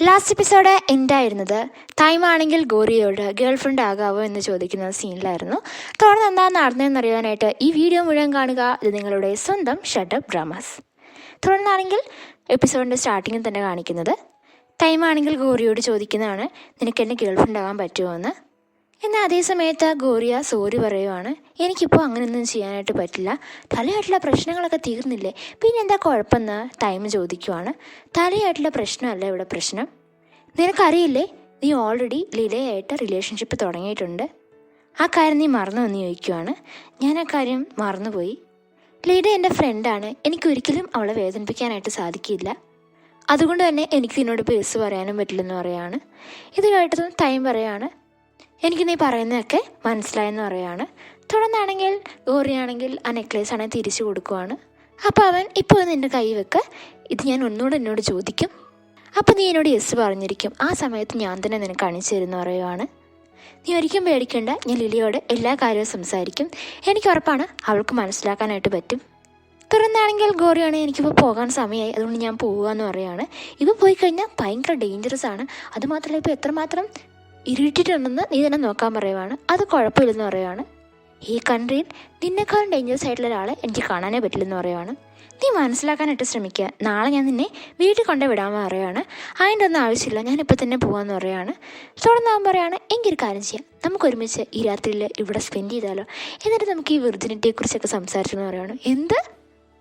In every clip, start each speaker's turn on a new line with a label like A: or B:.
A: Last episode എൻഡായിരുന്നത് ടൈമാണെങ്കിൽ ഗോറിയോട് girl friend ആകാവോ എന്ന് ചോദിക്കുന്ന സീനിലായിരുന്നു. തുടർന്ന് എന്താ നടന്നതെന്നറിയാനായിട്ട് ഈ വീഡിയോ മുഴുവൻ കാണുക. ഇത് നിങ്ങളുടെ സ്വന്തം ഷട്ടപ്പ് ഡ്രാമാസ്. തുടർന്നാണെങ്കിൽ എപ്പിസോഡിൻ്റെ സ്റ്റാർട്ടിങ്ങിൽ തന്നെ കാണിക്കുന്നത് ടൈമാണെങ്കിൽ ഗോറിയോട് ചോദിക്കുന്നതാണ്, നിനക്ക് എന്നെ ഗേൾ ഫ്രണ്ട് ആകാൻ പറ്റുമോ എന്ന്. എന്നാൽ അതേ സമയത്ത് ഗോറിയ സോറി പറയുവാണ്, എനിക്കിപ്പോൾ അങ്ങനെയൊന്നും ചെയ്യാനായിട്ട് പറ്റില്ല, തലയായിട്ടുള്ള പ്രശ്നങ്ങളൊക്കെ തീർന്നില്ലേ, പിന്നെ എന്താ കുഴപ്പമെന്ന് ടൈം ചോദിക്കുവാണ്. തലയായിട്ടുള്ള പ്രശ്നമല്ല ഇവിടെ പ്രശ്നം, നിനക്കറിയില്ലേ നീ ഓൾറെഡി ലിഡയായിട്ട് റിലേഷൻഷിപ്പ് തുടങ്ങിയിട്ടുണ്ട്, ആ കാര്യം നീ മറന്നു എന്ന് ചോദിക്കുവാണ്. ഞാൻ ആ കാര്യം മറന്നുപോയി, ലിഡ എൻ്റെ ഫ്രണ്ടാണ്, എനിക്കൊരിക്കലും അവളെ വേദനിപ്പിക്കാനായിട്ട് സാധിക്കില്ല, അതുകൊണ്ട് തന്നെ എനിക്ക് നിന്നോട് പേസ് പറയാനും പറ്റില്ലെന്ന് പറയാണ്. ഇത് കേട്ടതും ടൈം പറയാണ്, എനിക്ക് നീ പറയുന്നതൊക്കെ മനസ്സിലായെന്ന് പറയാണ്. തുടർന്നാണെങ്കിൽ ഗോറിയാണെങ്കിൽ ആ നെക്ലേസ് ആണെങ്കിൽ തിരിച്ചു കൊടുക്കുവാണ്. അപ്പോൾ അവൻ ഇപ്പോൾ നിൻ്റെ കൈ വെക്ക്, ഇത് ഞാൻ ഒന്നുകൂടെ എന്നോട് ചോദിക്കും, അപ്പോൾ നീ എന്നോട് യെസ് പറഞ്ഞിരിക്കും, ആ സമയത്ത് ഞാൻ തന്നെ നിനക്ക് കാണിച്ചു തരുമെന്ന് പറയുവാണ്. നീ ഒരിക്കലും പേടിക്കേണ്ട, ഞാൻ ലിലിയോട് എല്ലാ കാര്യവും സംസാരിക്കും, എനിക്ക് ഉറപ്പാണ് അവൾക്ക് മനസ്സിലാക്കാനായിട്ട് പറ്റും. തുടർന്നാണെങ്കിൽ ഗോറിയാണ്, എനിക്കിപ്പോൾ പോകാൻ സമയമായി, അതുകൊണ്ട് ഞാൻ പോവുകയെന്ന് പറയുകയാണ്. ഇപ്പോൾ പോയി കഴിഞ്ഞാൽ ഭയങ്കര ഡേഞ്ചറസ് ആണ്, അതുമാത്രമല്ല ഇപ്പോൾ എത്രമാത്രം ഇരുട്ടിട്ടുണ്ടെന്ന് നീ തന്നെ നോക്കാൻ പറയുവാണ്. അത് കുഴപ്പമില്ലെന്ന് പറയുവാണ്. ഈ കൺട്രിയിൽ നിന്നെക്കാളും ഡേഞ്ചറസ് ആയിട്ടുള്ള ഒരാളെ എനിക്ക് കാണാനേ പറ്റില്ലെന്ന് പറയുവാണ്. നീ മനസ്സിലാക്കാനായിട്ട് ശ്രമിക്കുക, നാളെ ഞാൻ നിന്നെ വീട്ടിൽ കൊണ്ടു വിടാമെന്ന് പറയുവാണ്. അതിൻ്റെ ഒന്നും ആവശ്യമില്ല, ഞാനിപ്പോൾ തന്നെ പോകാമെന്ന് പറയുവാണ്. തുടർന്ന് അവൻ പറയുകയാണ്, എനിക്കൊരു കാര്യം ചെയ്യാം, നമുക്കൊരുമിച്ച് ഈ രാത്രിയിൽ ഇവിടെ സ്പെൻഡ് ചെയ്താലോ, എന്നിട്ട് നമുക്ക് ഈ വെർജിനിറ്റിയെക്കുറിച്ചൊക്കെ സംസാരിച്ചെന്ന് പറയുവാണ്. എന്ത്,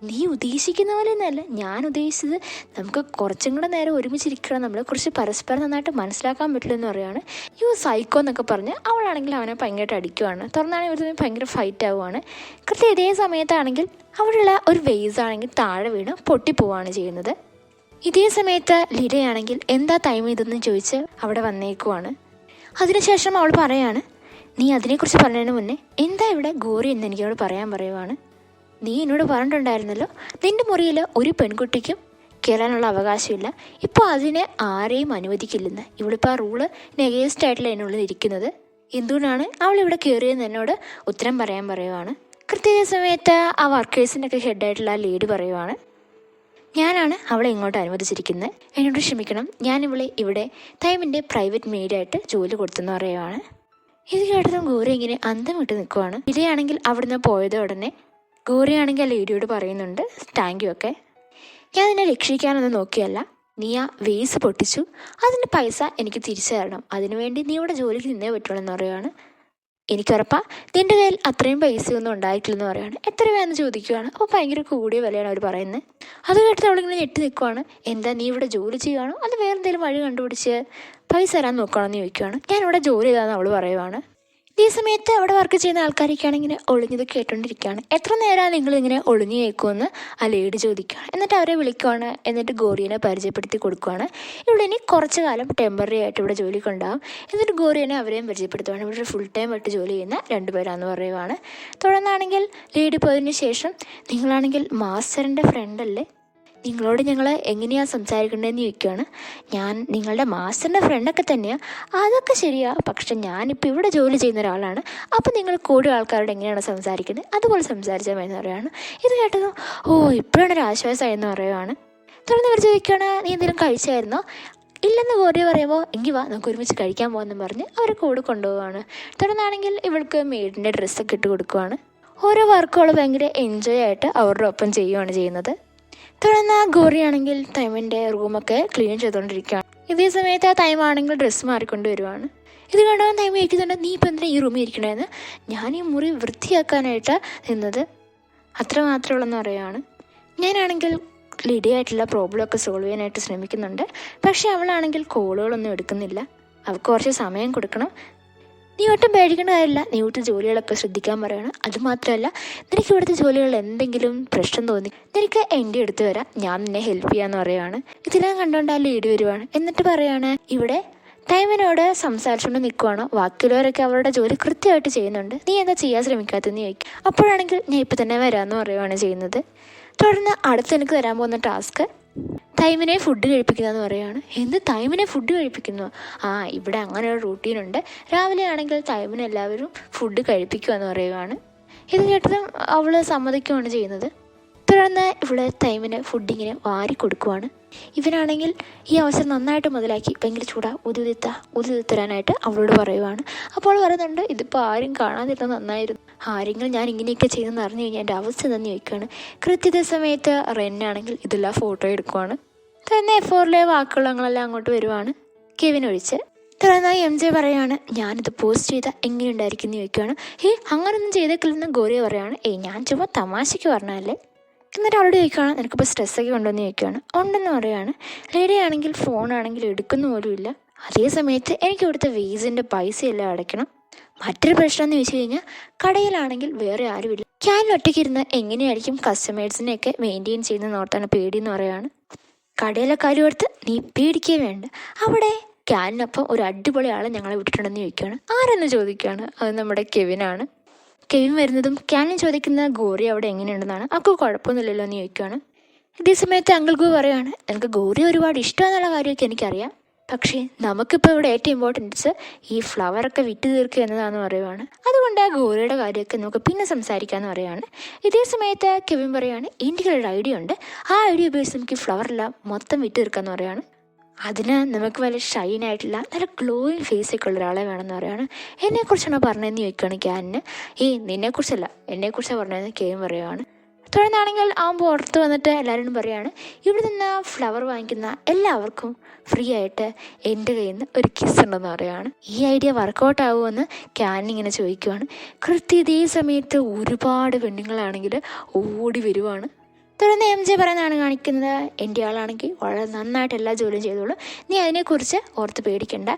A: നീ ഉദ്ദേശിക്കുന്ന പോലെ ഒന്നല്ല ഞാൻ ഉദ്ദേശിച്ചത്, നമുക്ക് കുറച്ചും കൂടെ നേരം ഒരുമിച്ചിരിക്കണം, നമ്മളെക്കുറിച്ച് പരസ്പരം നന്നായിട്ട് മനസ്സിലാക്കാൻ പറ്റില്ലെന്ന് പറയുകയാണ്. യു സൈക്കോ എന്നൊക്കെ പറഞ്ഞ് അവളാണെങ്കിൽ അവനെ ഭയങ്കരമായിട്ട് അടിക്കുവാണ്. തുറന്നാണെങ്കിൽ ഇവർ തമ്മിൽ ഭയങ്കര ഫൈറ്റ് ആവുകയാണ്. കൃത്യം ഇതേ സമയത്താണെങ്കിൽ അവിടെയുള്ള ഒരു വേസ് ആണെങ്കിൽ താഴെ വീണ് പൊട്ടിപ്പോവാണ് ചെയ്യുന്നത്. ഇതേ സമയത്ത് ലിഡയാണെങ്കിൽ എന്താ ടൈം ഇതെന്ന് ചോദിച്ച് അവിടെ വന്നേക്കുവാണ്. അതിനുശേഷം അവൾ പറയാണ്, നീ അതിനെക്കുറിച്ച് പറഞ്ഞതിന് മുന്നേ എന്താ ഇവിടെ ഗോറി എന്ന് എനിക്കവിടെ പറയാൻ പറയുവാണ്. നീ എന്നോട് പറഞ്ഞിട്ടുണ്ടായിരുന്നല്ലോ നിൻ്റെ മുറിയിൽ ഒരു പെൺകുട്ടിക്കും കയറാനുള്ള അവകാശമില്ല, ഇപ്പോൾ അതിനെ ആരെയും അനുവദിക്കില്ലെന്ന്. ഇവളിപ്പോൾ ആ റൂള് നെഗേസ്റ്റ് ആയിട്ടല്ല എന്നുള്ളിൽ ഇരിക്കുന്നത്, എന്തുകൊണ്ടാണ് അവൾ ഇവിടെ കയറിയെന്ന് എന്നോട് ഉത്തരം പറയാൻ പറയുവാണ്. കൃത്യ സമയത്ത് ആ വർക്കേഴ്സിൻ്റെ ഒക്കെ ഹെഡായിട്ടുള്ള ആ ലേഡി പറയുവാണ്, ഞാനാണ് അവളെ ഇങ്ങോട്ട് അനുവദിച്ചിരിക്കുന്നത്, എന്നോട് ക്ഷമിക്കണം, ഞാൻ ഇവിടെ ടൈമിൻ്റെ പ്രൈവറ്റ് മെയ്ഡായിട്ട് ജോലി കൊടുത്തെന്ന് പറയുവാണ്. ഇത് കേട്ടതും ഗോറി ഇങ്ങനെ അന്തം വിട്ട് നിൽക്കുവാണ്. ഇതയാണെങ്കിൽ അവിടുന്ന് പോയത് ഉടനെ ഗോറിയാണെങ്കിൽ ആ ലേഡിയോട് പറയുന്നുണ്ട്, താങ്ക് യു ഒക്കെ, ഞാൻ നിന്നെ രക്ഷിക്കാനൊന്നും നോക്കിയല്ല, നീ ആ വേസ് പൊട്ടിച്ചു, അതിൻ്റെ പൈസ എനിക്ക് തിരിച്ചു തരണം, അതിനുവേണ്ടി നീ ഇവിടെ ജോലിക്ക് നിന്നേ പറ്റുള്ളൂ എന്ന് പറയുകയാണ്. എനിക്കുറപ്പാ നിൻ്റെ കയ്യിൽ അത്രയും പൈസയൊന്നും ഉണ്ടായിട്ടില്ലെന്ന് പറയുകയാണ്. എത്ര രൂപയെന്ന് ചോദിക്കുകയാണ്. അപ്പോൾ ഭയങ്കര കൂടിയ വിലയാണ് അവർ പറയുന്നത്. അത് കേട്ടിട്ട് അവളിങ്ങനെ ഞെട്ടി നിൽക്കുവാണ്. എന്താ നീ ഇവിടെ ജോലി ചെയ്യുകയാണോ അത് വേറെ എന്തെങ്കിലും വഴി കണ്ടുപിടിച്ച് പൈസ തരാൻ നോക്കുകയാണെന്ന് ചോദിക്കുകയാണ്. ഞാനിവിടെ ജോലി ചെയ്താന്ന് അവൾ പറയുവാണ്. ഈ സമയത്ത് അവിടെ വർക്ക് ചെയ്യുന്ന ആൾക്കാരൊക്കെയാണ് ഇങ്ങനെ ഒളിഞ്ഞത് കേട്ടോണ്ടിരിക്കുകയാണ്. എത്ര നേരമാണ് നിങ്ങളിങ്ങനെ ഒളിഞ്ഞു കേൾക്കുമെന്ന് ആ ലേഡി ചോദിക്കുകയാണ്. എന്നിട്ട് അവരെ വിളിക്കുവാണ്. എന്നിട്ട് ഗോറിയനെ പരിചയപ്പെടുത്തി കൊടുക്കുകയാണ്. ഇവിടെ ഇനി കുറച്ച് കാലം ടെമ്പററി ആയിട്ട് ഇവിടെ ജോലിക്ക് ഉണ്ടാകും. എന്നിട്ട് ഗോറിയനെ അവരെയും പരിചയപ്പെടുത്തുകയാണ്. ഇവിടെ ഫുൾ ടൈം ആയിട്ട് ജോലി ചെയ്യുന്ന രണ്ടുപേരാന്ന് പറയുവാണ്. തുടർന്നാണെങ്കിൽ ലേഡി പോയതിന് ശേഷം, നിങ്ങളാണെങ്കിൽ മാസ്റ്ററിൻ്റെ ഫ്രണ്ടല്ലേ, നിങ്ങളോട് ഞങ്ങൾ എങ്ങനെയാണ് സംസാരിക്കേണ്ടതെന്ന് ചോദിക്കുകയാണ്. ഞാൻ നിങ്ങളുടെ മാസ്റ്ററിൻ്റെ ഫ്രണ്ടൊക്കെ തന്നെയാണ്, അതൊക്കെ ശരിയാണ്, പക്ഷെ ഞാനിപ്പോൾ ഇവിടെ ജോലി ചെയ്യുന്ന ഒരാളാണ്, അപ്പോൾ നിങ്ങൾ കൂടുതൽ ആൾക്കാരോട് എങ്ങനെയാണ് സംസാരിക്കുന്നത് അതുപോലെ സംസാരിച്ചാൽ മതി എന്ന് പറയുകയാണ്. ഇത് കേട്ടതും ഇപ്പോഴാണ് ഒരു ആശ്വാസമായെന്ന് പറയുവാണ്. തുടർന്ന് ഇവർ ചോദിക്കുകയാണ്, നീ എന്തെങ്കിലും കഴിച്ചായിരുന്നോ? ഇല്ലെന്ന് ഗോറി പറയുമ്പോൾ, എങ്കിൽ വാ നമുക്ക് ഒരുമിച്ച് കഴിക്കാൻ പോകുമെന്ന് പറഞ്ഞ് അവരെ കൂടെ കൊണ്ടുപോവാണ്. തുടർന്നാണെങ്കിൽ ഇവൾക്ക് മെയ്ഡിൻ്റെ ഡ്രസ്സൊക്കെ ഇട്ട് കൊടുക്കുവാണ്. ഓരോ വർക്കുകൾ ഭയങ്കര എൻജോയ് ആയിട്ട് അവരുടെ ഒപ്പം ചെയ്യുകയാണ് ചെയ്യുന്നത്. തുടർന്ന് ഗോറിയാണെങ്കിൽ ടൈമിൻ്റെ റൂമൊക്കെ ക്ലീൻ ചെയ്തുകൊണ്ടിരിക്കുകയാണ്. ഇതേ സമയത്ത് ആ ടൈമാണെങ്കിൽ ഡ്രസ്സ് മാറിക്കൊണ്ട് വരുവാണ്. ഇത് കണ്ടവൻ ടൈം ഇരിക്കുന്നുണ്ട്, നീ ഇപ്പം എന്തിനാ ഈ റൂമിൽ ഇരിക്കണേന്ന്, ഞാൻ ഈ മുറി വൃത്തിയാക്കാനായിട്ട് നിന്നത്, അത്ര മാത്രമേ ഉള്ളെന്ന് പറയുകയാണ്. ഞാനാണെങ്കിൽ ലിഡിയായിട്ടുള്ള പ്രോബ്ലമൊക്കെ സോൾവ് ചെയ്യാനായിട്ട് ശ്രമിക്കുന്നുണ്ട്, പക്ഷേ അവളാണെങ്കിൽ കോളുകളൊന്നും എടുക്കുന്നില്ല, അവൾക്ക് കുറച്ച് സമയം കൊടുക്കണം, നീ ഒട്ടും പേടിക്കേണ്ട കാര്യമില്ല, നീ വീട്ടിൽ ജോലികളൊക്കെ ശ്രദ്ധിക്കാൻ പറയുകയാണ്. അതുമാത്രമല്ല നിനക്ക് ഇവിടുത്തെ ജോലികളിൽ എന്തെങ്കിലും പ്രശ്നം തോന്നി നിനക്ക് എൻ്റെ അടുത്ത് വരാം, ഞാൻ നിന്നെ ഹെൽപ്പ് ചെയ്യാമെന്ന് പറയുകയാണ്. ഇതെല്ലാം കണ്ടുകൊണ്ട് ആ ലേഡി വരുവാണ്. എന്നിട്ട് പറയുകയാണ്, ഇവിടെ ടൈമിനോട് സംസാരിച്ചുകൊണ്ട് നിൽക്കുവാണ്, ബാക്കിയുള്ളവരൊക്കെ അവരുടെ ജോലി കൃത്യമായിട്ട് ചെയ്യുന്നുണ്ട്, നീ എന്താ ചെയ്യാൻ ശ്രമിക്കാത്തെന്ന് ചോദിക്കും. അപ്പോഴാണെങ്കിൽ ഞാൻ ഇപ്പം തന്നെ വരാമെന്ന് പറയുകയാണ് ചെയ്യുന്നത്. തുടർന്ന് അടുത്ത് എനിക്ക് തരാൻ പോകുന്ന ടാസ്ക് ടൈമിനെ ഫുഡ് കഴിപ്പിക്കുന്നതെന്ന് പറയുകയാണ്. എന്ത് ടൈമിനെ ഫുഡ് കഴിപ്പിക്കുന്നു? ഇവിടെ അങ്ങനെ ഒരു റൂട്ടീനുണ്ട്, രാവിലെ ആണെങ്കിൽ ടൈമിന് എല്ലാവരും ഫുഡ് കഴിപ്പിക്കുക എന്ന് പറയുകയാണ്. ഇത് കേട്ടതും അവൾ സമ്മതിക്കുകയാണ് ചെയ്യുന്നത്. തുടർന്ന് ഇവിടെ ടൈമിന് ഫുഡിങ്ങിന് വാരി കൊടുക്കുവാണ്. ഇവനാണെങ്കിൽ ഈ അവസരം നന്നായിട്ട് മുതലാക്കി ഭയങ്കര ചൂടാ ഉതിർത്തരാനായിട്ട് അവളോട് പറയുവാണ്. അപ്പോൾ പറയുന്നുണ്ട്, ഇതിപ്പോൾ ആരും കാണാതിരുന്നത് നന്നായിരുന്നു, ആരെങ്കിലും ഞാൻ ഇങ്ങനെയൊക്കെ ചെയ്തെന്ന് അറിഞ്ഞു കഴിഞ്ഞാൽ എൻ്റെ അവസ്ഥ തന്നെ ചോദിക്കുകയാണ്. കൃത്യത സമയത്ത് റെന്നാണെങ്കിൽ ഇതെല്ലാം ഫോട്ടോ എടുക്കുവാണ്. തന്നെ F4 വാക്കുകളെല്ലാം അങ്ങോട്ട് വരുവാണ്, കെവിൻ ഒഴിച്ച്. തുടർന്ന് MJ പറയുകയാണ്, ഞാനിത് പോസ്റ്റ് ചെയ്താൽ എങ്ങനെ ഉണ്ടായിരിക്കും എന്ന് ചോദിക്കുകയാണ്. അങ്ങനൊന്നും ചെയ്തേക്കില്ലെന്ന് ഗോറിയ പറയുകയാണ്. ഞാൻ ചുമ്മാ തമാശയ്ക്ക് പറഞ്ഞല്ലേ. എന്നിട്ട് അവളോട് ചോദിക്കുകയാണ്, നിനക്കിപ്പോൾ സ്ട്രെസ്സൊക്കെ ഉണ്ടോയെന്ന് ചോദിക്കുകയാണ്. ഉണ്ടെന്ന് പറയുകയാണ്. ലേഡി ആണെങ്കിൽ ഫോണാണെങ്കിൽ എടുക്കുന്ന പോലും ഇല്ല. അതേ സമയത്ത് എനിക്ക് ഇവിടുത്തെ വേസിൻ്റെ പൈസയെല്ലാം അടയ്ക്കണം. മറ്റൊരു പ്രശ്നം എന്ന് ചോദിച്ചു കഴിഞ്ഞാൽ കടയിലാണെങ്കിൽ വേറെ ആരുമില്ല. ക്യാനിൽ ഒറ്റയ്ക്ക് ഇരുന്ന് എങ്ങനെയായിരിക്കും കസ്റ്റമേഴ്സിനെയൊക്കെ മെയിൻറ്റെയിൻ ചെയ്യുന്നതെന്ന് ഓർത്താണ് പേടിയെന്ന് പറയുകയാണ്. കടയിലെ കാര്യം എടുത്ത് നീ പേടിക്കേ വേണ്ട, അവിടെ ക്യാനിനൊപ്പം ഒരു അടിപൊളി ആളെ ഞങ്ങളെ വിട്ടിട്ടുണ്ടെന്ന് ചോദിക്കുകയാണ്. ആരെന്ന് ചോദിക്കുകയാണ്. അത് നമ്മുടെ കെവിനാണ്. കെവിൻ വരുന്നതും ക്യാനിൽ ചോദിക്കുന്ന ഗോറി അവിടെ എങ്ങനെയുണ്ടെന്നാണ്. അവൾക്ക് കുഴപ്പമൊന്നുമില്ലല്ലോ എന്ന് ചോദിക്കുകയാണ്. ഇതേ സമയത്ത് അങ്കിൾ ഗോ പറയുകയാണ്, എനിക്ക് ഗോറി ഒരുപാട് ഇഷ്ടമെന്നുള്ള കാര്യമൊക്കെ എനിക്കറിയാം, പക്ഷേ നമുക്കിപ്പോൾ ഇവിടെ ഏറ്റവും ഇമ്പോർട്ടൻസ് ഈ ഫ്ലവറൊക്കെ വിറ്റ് തീർക്കുക എന്നതാണെന്ന് പറയുവാണ്. അതുകൊണ്ട് ആ ഗോറിയുടെ കാര്യമൊക്കെ നമുക്ക് പിന്നെ സംസാരിക്കാമെന്ന് പറയുകയാണ്. ഇതേ സമയത്ത് കെവിൻ പറയുകയാണ്, എൻ്റെ ഒരു ഐഡിയ ഉണ്ട്, ആ ഐഡിയ ഉപയോഗിച്ച് നമുക്ക് ഈ ഫ്ലവറെല്ലാം മൊത്തം വിറ്റ് തീർക്കാമെന്ന് പറയുകയാണ്. അതിന് നമുക്ക് വലിയ ഷൈനായിട്ടുള്ള നല്ല ഗ്ലോയിങ് ഫേസൊക്കെ ഉള്ള ഒരാളെ വേണമെന്ന് പറയുകയാണ്. എന്നെക്കുറിച്ചാണോ പറഞ്ഞതെന്ന് ചോദിക്കുകയാണ് ക്യാനിന്. നിന്നെക്കുറിച്ചല്ല, എന്നെക്കുറിച്ചാണ് പറഞ്ഞതെന്ന് കെവിൻ പറയുകയാണ്. തുടർന്നാണെങ്കിൽ അവൻ പുറത്ത് വന്നിട്ട് എല്ലാവരോടും പറയുകയാണ്, ഇവിടെ നിന്ന് ഫ്ലവർ വാങ്ങിക്കുന്ന എല്ലാവർക്കും ഫ്രീ ആയിട്ട് എൻ്റെ കയ്യിൽ നിന്ന് ഒരു കിസ് ഉണ്ടെന്ന് പറയുകയാണ്. ഈ ഐഡിയ വർക്കൗട്ട് ആവുമെന്ന് ക്യാൻ ഇങ്ങനെ ചോദിക്കുവാണ്. കൃത്യ ഇതേ സമയത്ത് ഒരുപാട് പെണ്ണുങ്ങളാണെങ്കിൽ ഓടി വരുവാണ്. തുടർന്ന് MJ പറയുന്നതാണ് കാണിക്കുന്നത്, എൻ്റെ ആളാണെങ്കിൽ വളരെ നന്നായിട്ട് എല്ലാ ജോലിയും ചെയ്തോളൂ, നീ അതിനെക്കുറിച്ച് ഓർത്ത് പേടിക്കണ്ട.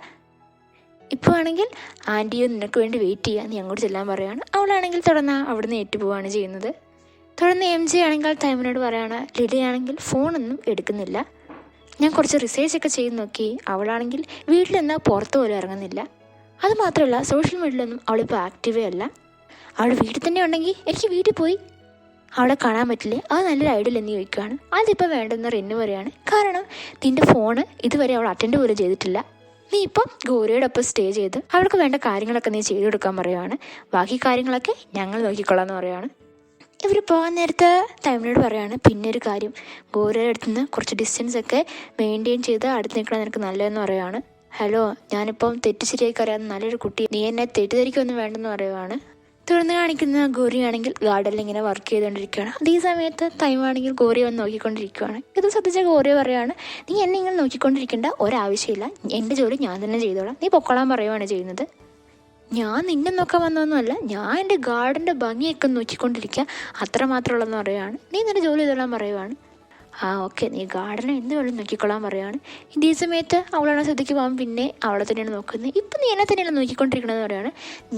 A: ഇപ്പോൾ ആണെങ്കിൽ ആൻറ്റിയും നിനക്ക് വേണ്ടി വെയിറ്റ് ചെയ്യുക, നീ അങ്ങോട്ട് ചെല്ലാൻ പറയുകയാണ്. അവളാണെങ്കിൽ തുടർന്ന് അവിടുന്ന് ഏറ്റുപോവുകയാണ് ചെയ്യുന്നത്. തുടർന്ന് MJ ആണെങ്കിൽ തൈമനോട് പറയുകയാണ്, ലിലിയാണെങ്കിൽ ഫോണൊന്നും എടുക്കുന്നില്ല, ഞാൻ കുറച്ച് റിസർച്ചൊക്കെ ചെയ്ത് നോക്കി, അവളാണെങ്കിൽ വീട്ടിൽ നിന്നാൽ പുറത്ത് പോലും ഇറങ്ങുന്നില്ല. അതുമാത്രമല്ല സോഷ്യൽ മീഡിയയിലൊന്നും അവളിപ്പോൾ ആക്റ്റീവേ അല്ല. അവൾ വീട്ടിൽ തന്നെ ഉണ്ടെങ്കിൽ എനിക്ക് വീട്ടിൽ പോയി അവളെ കാണാൻ പറ്റില്ലേ, അത് നല്ലൊരു ഐഡിയ എന്ന് ചോദിക്കുകയാണ്. അതിപ്പോൾ വേണ്ടെന്ന് റിന്നു പറയുകയാണ്. കാരണം നിൻ്റെ ഫോണ് ഇതുവരെ അവൾ അറ്റൻഡ് പോലും ചെയ്തിട്ടില്ല, നീ ഇപ്പം ഗോരിയുടെ ഒപ്പം സ്റ്റേ ചെയ്ത് അവൾക്ക് വേണ്ട കാര്യങ്ങളൊക്കെ നീ ചെയ്തു കൊടുക്കാൻ പറയുകയാണ്, ബാക്കി കാര്യങ്ങളൊക്കെ ഞങ്ങൾ നോക്കിക്കൊള്ളാം എന്ന് പറയുകയാണ്. ഇവർ പോകാൻ നേരത്ത് തൈമിനോട് പറയുകയാണ്, പിന്നെ ഒരു കാര്യം, ഗോരിയുടെ അടുത്ത് നിന്ന് കുറച്ച് ഡിസ്റ്റൻസൊക്കെ മെയിൻറ്റെയിൻ ചെയ്ത് അടുത്ത് നിൽക്കണം നിനക്ക് നല്ലതെന്ന് പറയുകയാണ്. ഹലോ, ഞാനിപ്പം തെറ്റ് ശരിയാക്കി അറിയാവുന്ന നല്ലൊരു കുട്ടി, നീ എന്നെ തെറ്റിദ്ധരിക്കൊന്നും വേണ്ടെന്ന് പറയുകയാണ്. തുടർന്ന് കാണിക്കുന്ന ഗോറിയാണെങ്കിൽ ഗാർഡനിൽ ഇങ്ങനെ വർക്ക് ചെയ്തുകൊണ്ടിരിക്കുകയാണ്. അതേ സമയത്ത് തൈമാണെങ്കിൽ ഗോറിയെ വന്ന് നോക്കിക്കൊണ്ടിരിക്കുകയാണ്. ഇത് ശ്രദ്ധിച്ച ഗോറിയ പറയുകയാണ്, നീ എന്നെ ഇങ്ങനെ നോക്കിക്കൊണ്ടിരിക്കേണ്ട ഒരാവശ്യമില്ല, എൻ്റെ ജോലി ഞാൻ തന്നെ ചെയ്തോളാം, നീ പൊക്കോളാൻ പറയുകയാണ് ചെയ്യുന്നത്. ഞാൻ നിന്നെ നോക്കാൻ വന്നതൊന്നുമല്ല, ഞാൻ എൻ്റെ ഗാർഡൻ്റെ ഭംഗിയൊക്കെ നോക്കിക്കൊണ്ടിരിക്കുക, അത്രമാത്രമുള്ളതെന്ന് പറയുകയാണ്. നീ നിൻ്റെ ജോലി ചെയ്തോളാൻ പറയുവാണ്. ഓക്കെ, നീ ഗാർഡനെ എന്ത് വേണം നോക്കിക്കൊള്ളാൻ പറയുകയാണ്. ഇതേ സമയത്ത് അവളാണ് ശ്രദ്ധിക്ക് പോകാൻ പിന്നെ അവളെ തന്നെയാണ് നോക്കുന്നത്. ഇപ്പം നീ എന്നെ തന്നെയാണ് നോക്കിക്കൊണ്ടിരിക്കണമെന്ന് പറയുകയാണ്.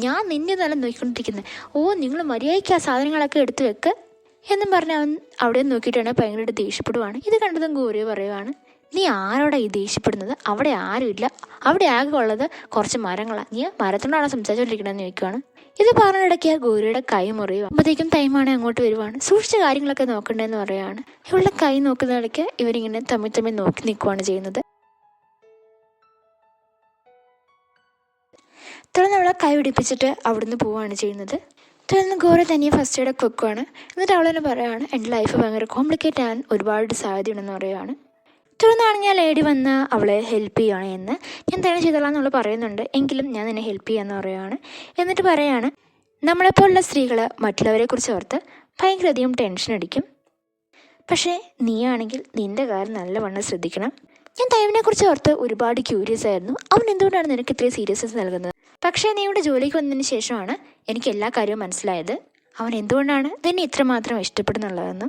A: ഞാൻ നിന്നെ നല്ല നോക്കിക്കൊണ്ടിരിക്കുന്നത്, നിങ്ങൾ മര്യാദയ്ക്ക് ആ സാധനങ്ങളൊക്കെ എടുത്ത് വെക്ക് എന്നും പറഞ്ഞ് അവൻ അവിടെ നോക്കിയിട്ടാണ് ഭയങ്കരമായിട്ട് ദേഷ്യപ്പെടുവാണ്. ഇത് കണ്ടതും ഗോറിയ പറയുവാണ്, നീ ആരോടാ ഈ ദേഷ്യപ്പെടുന്നത്, അവിടെ ആരുമില്ല, അവിടെ ആകെ ഉള്ളത് കുറച്ച് മരങ്ങളാണ്, നീ മരത്തിനോടാണ് സംസാരിച്ചുകൊണ്ടിരിക്കണമെന്ന് ചോദിക്കുവാണ്. ഇത് പറഞ്ഞിടയ്ക്ക് ഗോരിയുടെ കൈ മുറിയുക. അപ്പോഴത്തേക്കും തൈമാണെ അങ്ങോട്ട് വരുവാണ്. സൂക്ഷിച്ച കാര്യങ്ങളൊക്കെ നോക്കണ്ടേന്ന് പറയുകയാണ്. ഇവളുടെ കൈ നോക്കുന്നിടയ്ക്ക് ഇവരിങ്ങനെ തമ്മിൽ നോക്കി നിൽക്കുവാണ് ചെയ്യുന്നത്. തുടർന്ന് അവളെ കൈ പിടിപ്പിച്ചിട്ട് അവിടുന്ന് പോവുകയാണ് ചെയ്യുന്നത്. തുടർന്ന് ഗോറി തനിയെ ഫസ്റ്റ് എയ്ഡ് വെക്കുവാണ്. എന്നിട്ട് അവളെന്നെ പറയുകയാണ്, എൻ്റെ ലൈഫ് ഭയങ്കര കോംപ്ലിക്കേറ്റ് ആകാൻ ഒരുപാട് സാധ്യതയുണ്ടെന്ന് പറയുകയാണ്. തുടർന്നാണെങ്കിൽ ലേഡി വന്ന് അവളെ ഹെൽപ്പ് ചെയ്യുകയാണ് എന്ന്. ഞാൻ തന്നെ ചെയ്തോളാം എന്നുള്ള പറയുന്നുണ്ട്, എങ്കിലും ഞാൻ നിന്നെ ഹെൽപ്പ് ചെയ്യാമെന്ന് പറയുകയാണ്. എന്നിട്ട് പറയുകയാണ്, നമ്മളെപ്പോലുള്ള സ്ത്രീകൾ മറ്റുള്ളവരെക്കുറിച്ച് ഓർത്ത് ഭയങ്കരധികം ടെൻഷൻ അടിക്കും, പക്ഷേ നീയാണെങ്കിൽ നിൻ്റെ കാര്യം നല്ലവണ്ണം ശ്രദ്ധിക്കണം. ഞാൻ തൈവിനെക്കുറിച്ച് ഓർത്ത് ഒരുപാട് ക്യൂരിയസ് ആയിരുന്നു, അവൻ എന്തുകൊണ്ടാണ് നിനക്ക് ഇത്രയും സീരിയസ്നെസ് നൽകുന്നത്, പക്ഷേ നീ ഇവിടെ ജോലിക്ക് വന്നതിന് ശേഷമാണ് എനിക്ക് എല്ലാ കാര്യവും മനസ്സിലായത്, അവൻ എന്തുകൊണ്ടാണ് നിന്നെ ഇത്രമാത്രം ഇഷ്ടപ്പെടുന്നുള്ളതെന്ന്.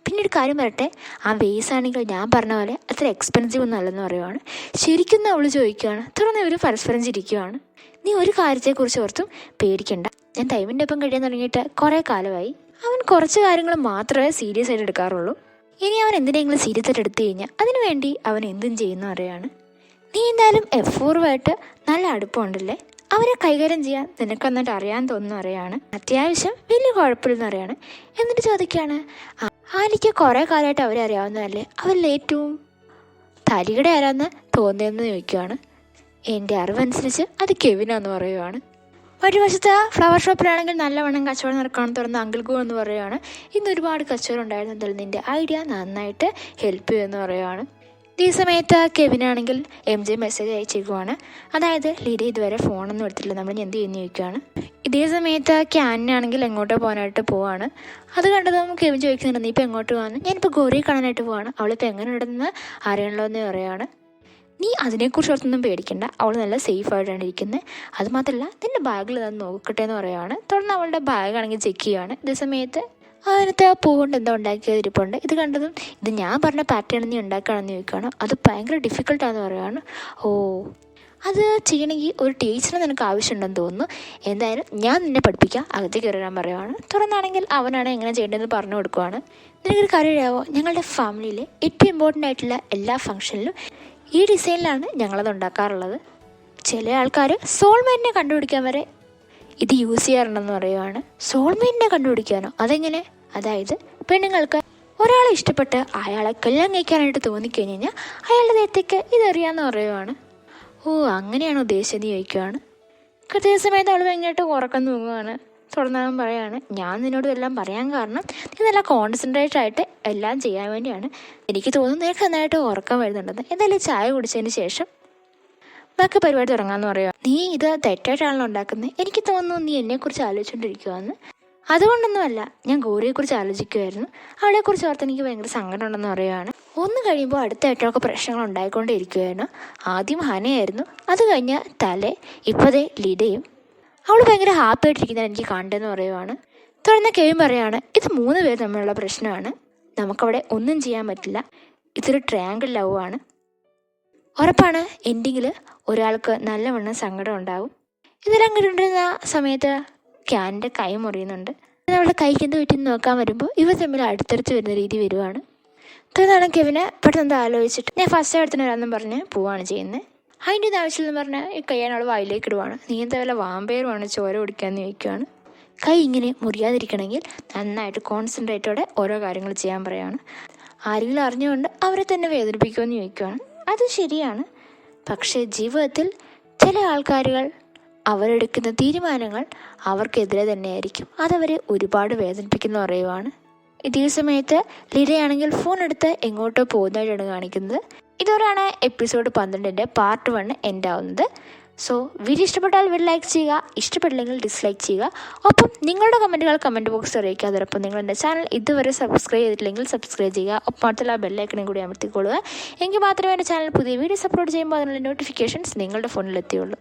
A: പിന്നെ ഒരു കാര്യം പറയട്ടെ, ആ വേസ് ആണെങ്കിൽ ഞാൻ പറഞ്ഞ പോലെ അത്ര എക്സ്പെൻസീവ് ഒന്നും അല്ലെന്ന് പറയുവാണ്. ശരിക്കും അവൾ ചോദിക്കുകയാണ്. തുടർന്ന് ഇവർ പരസ്പരം ചിരിക്കുകയാണ്. നീ ഒരു കാര്യത്തെക്കുറിച്ച് ഓർത്തും പേടിക്കണ്ട, ഞാൻ തൈമിൻ്റെ ഒപ്പം കഴിയാൻ തുടങ്ങിയിട്ട് കുറേ കാലമായി, അവൻ കുറച്ച് കാര്യങ്ങൾ മാത്രമേ സീരിയസ് ആയിട്ട് എടുക്കാറുള്ളൂ, ഇനി അവൻ എന്തിനെങ്കിലും സീരിയസ് ആയിട്ട് എടുത്തു കഴിഞ്ഞാൽ അതിനു വേണ്ടി അവൻ എന്തും ചെയ്യുന്ന പറയുകയാണ്. നീ എന്തായാലും F4 നല്ല അടുപ്പമുണ്ടല്ലേ, അവരെ കൈകാര്യം ചെയ്യാൻ നിനക്ക് എന്നിട്ട് അറിയാൻ തോന്നുന്നു അറിയാണ്, അത്യാവശ്യം വലിയ കുഴപ്പമില്ലെന്ന് അറിയാണ്. എന്നിട്ട് ചോദിക്കുകയാണ്, ആലിക്ക് കുറേ കാലമായിട്ട് അവരെ അറിയാവുന്നതല്ലേ, അവരിൽ ഏറ്റവും തരികട ആരാന്ന് തോന്നിയെന്ന് ചോദിക്കുകയാണ്. എൻ്റെ അറിവനുസരിച്ച് അത് കെവിനാന്ന് പറയുവാണ്. ഒരു വശത്ത് ഫ്ലവർ ഷോപ്പിലാണെങ്കിൽ നല്ലവണ്ണം കച്ചവടം നടക്കുകയാണെന്ന് തുറന്ന് അങ്കിൾ ഗോ എന്ന് പറയുകയാണ്. ഇന്ന് ഒരുപാട് കച്ചവടം ഉണ്ടായിരുന്നതിൽ നിൻ്റെ ഐഡിയ നന്നായിട്ട് ഹെൽപ്പ് ചെയ്യുമെന്ന് പറയുകയാണ്. ഈ സമയത്ത് കെവിനാണെങ്കിൽ MJ മെസ്സേജ് അയച്ചേക്കുവാണ്. അതായത് ലീഡ ഇതുവരെ ഫോണൊന്നും എടുത്തില്ല, നമ്മൾ എന്ത് ചെയ്യുന്നു ചോദിക്കുകയാണ്. ഇതേ സമയത്ത് ക്യാനാണെങ്കിൽ എങ്ങോട്ടോ പോകാനായിട്ട് പോവാണ്. അത് കണ്ടതും കെവിൻ ചോദിക്കുന്നുണ്ട്, നീ ഇപ്പോൾ എങ്ങോട്ട് പോകാന്ന്? ഞാനിപ്പോൾ ഗോറിയെ കാണാനായിട്ട് പോവാണ്, അവളിപ്പോൾ എങ്ങനെ ഉണ്ടെന്ന് അറിയണല്ലോ എന്ന് പറയുകയാണ്. നീ അതിനെക്കുറിച്ച് ഓർത്തൊന്നും പേടിക്കണ്ട, അവൾ നല്ല സേഫ് ആയിട്ടാണ് ഇരിക്കുന്നത്. അതുമാത്രമല്ല നിൻ്റെ ബാഗിൽ അതൊന്ന് നോക്കട്ടെ എന്ന് പറയുകയാണ്. തുടർന്ന് അവളുടെ ബാഗാണെങ്കിൽ ചെക്ക് ചെയ്യുകയാണ്. ഇതേ സമയത്ത് അതിനകത്ത് പൂവുകൊണ്ട് എന്തോ ഉണ്ടാക്കിയത് ഇരിപ്പുണ്ട്. ഇത് കണ്ടതും ഇത് ഞാൻ പറഞ്ഞ പാറ്റേൺ നീ ഉണ്ടാക്കുകയാണെന്ന് ചോദിക്കുകയാണ്. അത് ഭയങ്കര ഡിഫിക്കൽട്ടാണെന്ന് പറയുകയാണ്. ഓ, അത് ചെയ്യണമെങ്കിൽ ഒരു ടീച്ചറെ നിനക്ക് ആവശ്യമുണ്ടെന്ന് തോന്നുന്നു. എന്തായാലും ഞാൻ നിന്നെ പഠിപ്പിക്കാം, അകത്തേക്ക് കയറാൻ പറയുവാണ്. തുറന്നാണെങ്കിൽ അവനാണ് എങ്ങനെ ചെയ്യേണ്ടതെന്ന് പറഞ്ഞു കൊടുക്കുവാണ്. നിനക്കൊരു കാര്യം അറിയാമോ, ഞങ്ങളുടെ ഫാമിലിയിലെ ഏറ്റവും ഇമ്പോർട്ടൻ്റ് ആയിട്ടുള്ള എല്ലാ ഫംഗ്ഷനിലും ഈ ഡിസൈനിലാണ് ഞങ്ങളത് ഉണ്ടാക്കാറുള്ളത്. ചില ആൾക്കാർ സോൾമേറ്റിനെ കണ്ടുപിടിക്കാൻ വരെ ഇത് യൂസ് ചെയ്യാറുണ്ടെന്ന് പറയുവാണ്. സോൾമേറ്റിനെ കണ്ടുപിടിക്കാനോ? അതെങ്ങനെ? അതായത് പെണ്ണുങ്ങൾക്ക് ഒരാളെ ഇഷ്ടപ്പെട്ട് അയാളെ കല്യാണം കഴിക്കാനായിട്ട് തോന്നിക്കഴിഞ്ഞ് കഴിഞ്ഞാൽ അയാളുടെ ദേഹത്തേക്ക് ഇതറിയാമെന്ന് പറയുവാണ്. ഓ, അങ്ങനെയാണ് ഉദ്ദേശിച്ചത് ചോദിക്കുകയാണ്. കൃത്യ സമയത്ത് അവൾ ഭയങ്കരമായിട്ട് ഉറക്കം തൂങ്ങുകയാണ്. തുടർന്നവൻ പറയാണ്, ഞാൻ നിന്നോട് എല്ലാം പറയാൻ കാരണം നീ നല്ല കോൺസെൻട്രേറ്റ് ആയിട്ട് എല്ലാം ചെയ്യാൻ വേണ്ടിയാണ്. എനിക്ക് തോന്നുന്നു നിനക്ക് നന്നായിട്ട് ഉറക്കം വരുന്നുണ്ടെന്ന്. എന്തായാലും ചായ കുടിച്ചതിന് ശേഷം ബാക്കി പരിപാടി തുടങ്ങാമെന്ന് പറയുക. നീ ഇത് തെറ്റായിട്ടാണല്ലോ ഉണ്ടാക്കുന്നത്, എനിക്ക് തോന്നുന്നു നീ എന്നെക്കുറിച്ച് ആലോചിച്ചുകൊണ്ടിരിക്കുകയെന്ന്. അതുകൊണ്ടൊന്നുമല്ല, ഞാൻ ഗോറിയെക്കുറിച്ച് ആലോചിക്കുമായിരുന്നു. അവളെക്കുറിച്ച് ഓർത്ത് എനിക്ക് ഭയങ്കര സങ്കടമുണ്ടെന്ന് പറയുകയാണ്. ഒന്ന് കഴിയുമ്പോൾ അടുത്തായിട്ടൊക്കെ പ്രശ്നങ്ങൾ ഉണ്ടായിക്കൊണ്ടിരിക്കുകയായിരുന്നു. ആദ്യം ഹനയായിരുന്നു, അത് കഴിഞ്ഞ് തലേ, ഇപ്പോഴത്തെ ലീഡയും. അവൾ ഭയങ്കര ഹാപ്പി ആയിട്ടിരിക്കുന്നത് എനിക്ക് കണ്ടെന്ന് പറയുവാണ്. തുടർന്ന് കെവിൻ പറയാണ്, ഇത് 3 പേർ തമ്മിലുള്ള പ്രശ്നമാണ്, നമുക്കവിടെ ഒന്നും ചെയ്യാൻ പറ്റില്ല, ഇതൊരു ട്രയാങ്കിൾ ലവ് ആണ്. ഉറപ്പാണ് എൻഡിങ്ങിൽ ഒരാൾക്ക് നല്ലവണ്ണം സങ്കടം ഉണ്ടാവും. ഇതെല്ലാം കണ്ടിരുന്ന സമയത്ത് ക്യാനിൻ്റെ കൈ മുറിയുന്നുണ്ട്. അവളുടെ കൈക്ക് എന്ത് പറ്റിയെന്ന് നോക്കാൻ വരുമ്പോൾ ഇവർ തമ്മിൽ അടുത്തടുത്ത് വരുന്ന രീതി വരുവാണ്. തുടർന്നാണ് കെവിന് പെട്ടെന്ന് ആലോചിച്ചിട്ട് ഞാൻ ഫസ്റ്റ് എടുത്തിന് വരാമെന്നും പറഞ്ഞ് പോവാണ് ചെയ്യുന്നത്. അതിൻ്റെ ഇത് ആവശ്യമില്ലെന്ന് പറഞ്ഞാൽ ഈ കൈയാണ് അവൾ വായിലേക്ക് ഇടുവാണ്. നീ എന്താ വല്ല വാമ്പയറുമാണ് ചോര കുടിക്കാമെന്ന് ചോദിക്കുകയാണ്. കൈ ഇങ്ങനെ മുറിയാതിരിക്കണമെങ്കിൽ നന്നായിട്ട് കോൺസെൻട്രേറ്റോടെ ഓരോ കാര്യങ്ങൾ ചെയ്യാൻ പറയുകയാണ്. ആരെങ്കിലും അറിഞ്ഞുകൊണ്ട് അവരെ തന്നെ വേദനിപ്പിക്കുമെന്ന് ചോദിക്കുകയാണ്. അത് ശരിയാണ്, പക്ഷേ ജീവിതത്തിൽ ചില ആൾക്കാരുകൾ അവരെടുക്കുന്ന തീരുമാനങ്ങൾ അവർക്കെതിരെ തന്നെയായിരിക്കും, അതവരെ ഒരുപാട് വേദനിപ്പിക്കുന്ന പറയുവാണ്. ഇതേ സമയത്ത് ലീഡയാണെങ്കിൽ ഫോൺ എടുത്ത് എങ്ങോട്ടോ പോകുന്നതായിട്ടാണ് കാണിക്കുന്നത്. ഇതോടെയാണ് എപ്പിസോഡ് 12 പാർട്ട് 1 എൻഡ് ആവുന്നത്. സോ വീഡിയോ ഇഷ്ടപ്പെട്ടാൽ ലൈക്ക് ചെയ്യുക, ഇഷ്ടപ്പെട്ടില്ലെങ്കിൽ ഡിസ്ലൈക്ക് ചെയ്യുക. ഒപ്പം നിങ്ങളുടെ കമൻറ്റുകൾ കമൻറ്റ് ബോക്സിൽ അറിയിക്കുക. അതോടൊപ്പം നിങ്ങൾ എൻ്റെ ചാനൽ ഇതുവരെ സബ്സ്ക്രൈബ് ചെയ്തിട്ടില്ലെങ്കിൽ സബ്സ്ക്രൈബ് ചെയ്യുക. ഒപ്പം അടുത്തുള്ള ബെല്ലൈക്കണും കൂടി അമർത്തിക്കൊള്ളുക. എങ്കിൽ മാത്രമേ എൻ്റെ ചാനൽ പുതിയ വീഡിയോസ് അപ്ലോഡ് ചെയ്യുമ്പോൾ അതിനുള്ള നോട്ടിഫിക്കേഷൻസ് നിങ്ങളുടെ ഫോണിൽ എത്തിയുള്ളൂ.